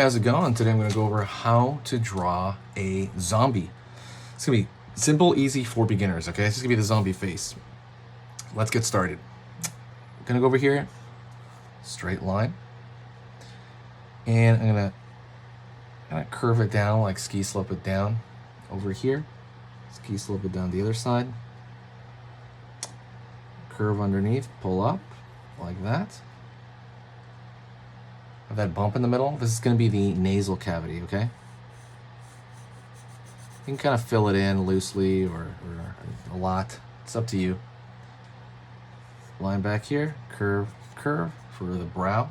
how's it going? Today I'm going to go over how to draw a zombie. It's going to be simple, easy for beginners, okay? This is going to be the zombie face. Let's get started. I'm going to go over here, straight line. And I'm going to kind of curve it down, like ski slope it down over here. Ski slope it down the other side. Curve underneath, pull up, like that. Have that bump in the middle. This is going to be the nasal cavity, okay? You can kind of fill it in loosely or a lot. It's up to you. Line back here, curve for the brow.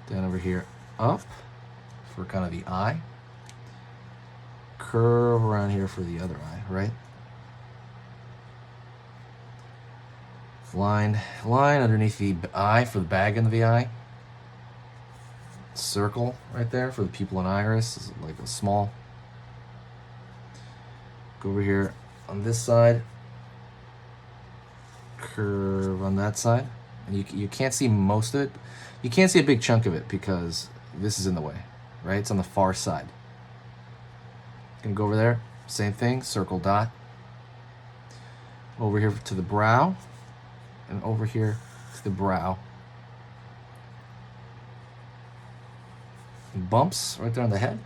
Down over here, up for kind of the eye. Curve around here for the other eye, right? Line underneath the eye for the bag into the eye. Circle right there for the pupil and iris, is like a small. Go over here on this side, curve on that side, and you can't see most of it. You can't see a big chunk of it because this is in the way, right? It's on the far side. Gonna go over there, same thing, circle dot. Over here to the brow, and over here to the brow. Bumps right there on the head.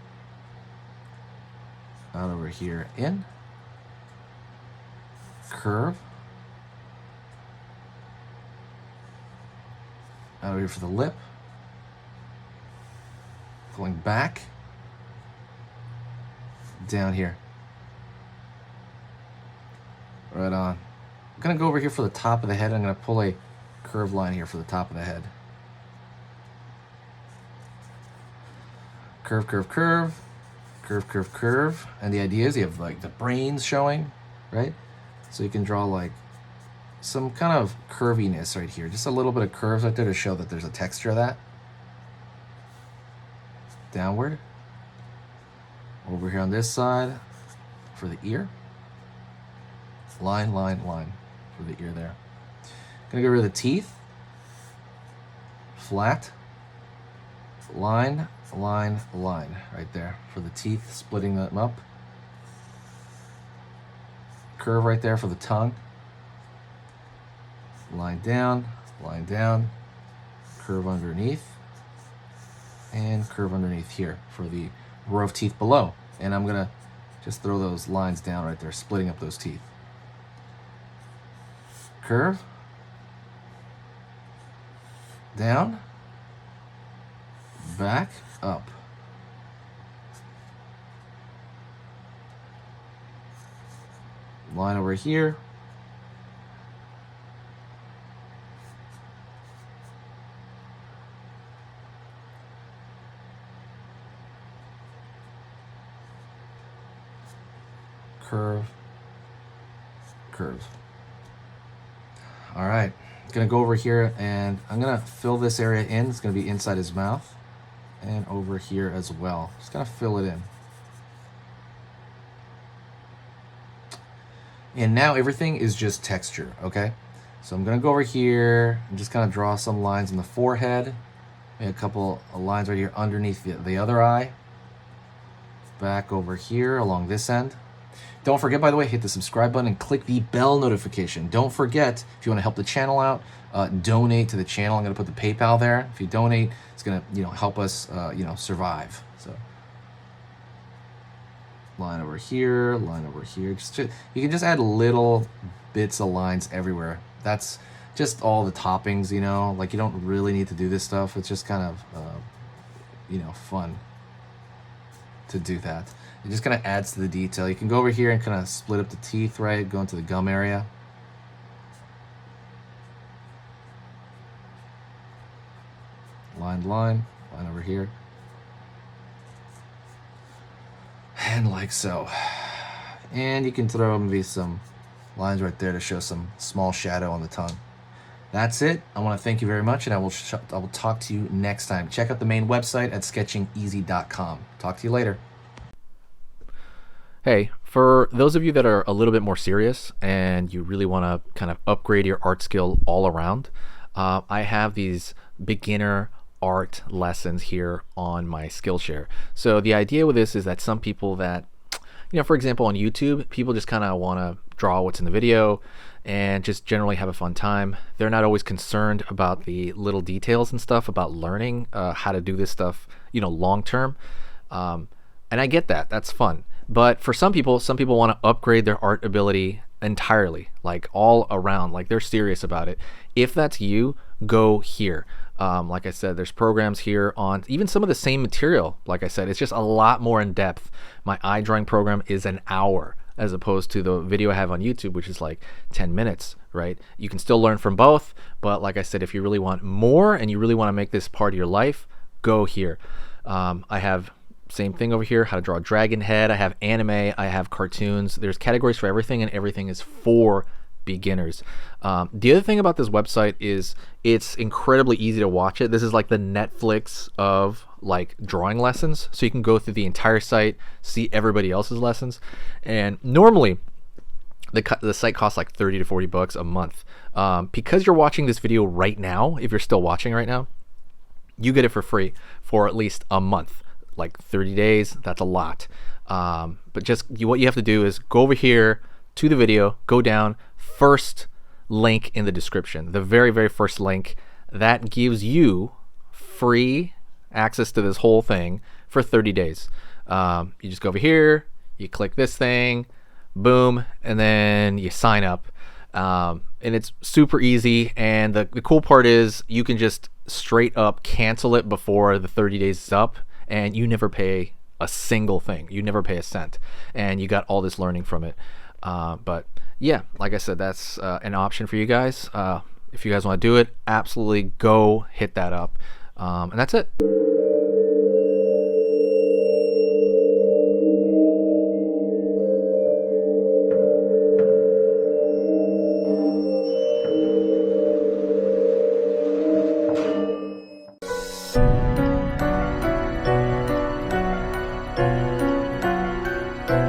Out over here, in. Curve. Out over here for the lip. Going back. Down here. Right on. I'm going to go over here for the top of the head. I'm going to pull a curved line here for the top of the head. Curve, curve, curve, curve, curve, curve. And the idea is you have like the brains showing, right? So you can draw like some kind of curviness right here. Just a little bit of curves right there to show that there's a texture of that. Downward. Over here on this side for the ear. Line, line, line for the ear there. Gonna get rid of the teeth. Flat. Line, line, line right there for the teeth, splitting them up. Curve right there for the tongue. Line down, curve underneath, and curve underneath here for the row of teeth below. And I'm gonna just throw those lines down right there, splitting up those teeth. Curve, down, back, up. Line over here. Curve, curve. All right, gonna go over here and I'm gonna fill this area in. It's gonna be inside his mouth and over here as well. Just gonna fill it in. And now everything is just texture, okay? So I'm gonna go over here and just kind of draw some lines in the forehead. Maybe a couple of lines right here underneath the other eye. Back over here along this end. Don't forget, by the way, hit the subscribe button and click the bell notification. Don't forget, if you want to help the channel out, donate to the channel. I'm going to put the PayPal there. If you donate, it's going to help us survive. So line over here, line over here. You can just add little bits of lines everywhere. That's just all the toppings, like you don't really need to do this stuff. It's just kind of fun to do that. It just kind of adds to the detail. You can go over here and kind of split up the teeth, right? Go into the gum area. Line over here. And like so. And you can throw maybe some lines right there to show some small shadow on the tongue. That's it. I want to thank you very much, and I will talk to you next time. Check out the main website at sketchingeasy.com. Talk to you later. Hey, for those of you that are a little bit more serious and you really want to kind of upgrade your art skill all around, I have these beginner art lessons here on my Skillshare. So the idea with this is that some people that, for example, on YouTube, people just kind of want to draw what's in the video and just generally have a fun time. They're not always concerned about the little details and stuff about learning how to do this stuff, long term. And I get that. That's fun. But for some people want to upgrade their art ability entirely, like all around, like they're serious about it. If that's you, go here. Like I said, there's programs here on even some of the same material. Like I said, it's just a lot more in depth. My eye drawing program is an hour as opposed to the video I have on YouTube, which is like 10 minutes, right? You can still learn from both, but like I said, if you really want more and you really want to make this part of your life, go here. I have same thing over here, how to draw a dragon head. I have anime, I have cartoons. There's categories for everything, and everything is for beginners. The other thing about this website is it's incredibly easy to watch it. This is like the Netflix of like drawing lessons. So you can go through the entire site, see everybody else's lessons. And normally the site costs like 30 to 40 bucks a month. Because you're watching this video right now, if you're still watching right now, you get it for free for at least a month. Like 30 days, that's a lot. But what you have to do is go over here to the video, go down, first link in the description, the very, very first link, that gives you free access to this whole thing for 30 days. You just go over here, you click this thing, boom, and then you sign up. And it's super easy. And the cool part is you can just straight up cancel it before the 30 days is up, and you never pay a single thing. You never pay a cent, and you got all this learning from it. But yeah, like I said, that's an option for you guys. If you guys want to do it, absolutely go hit that up. And that's it.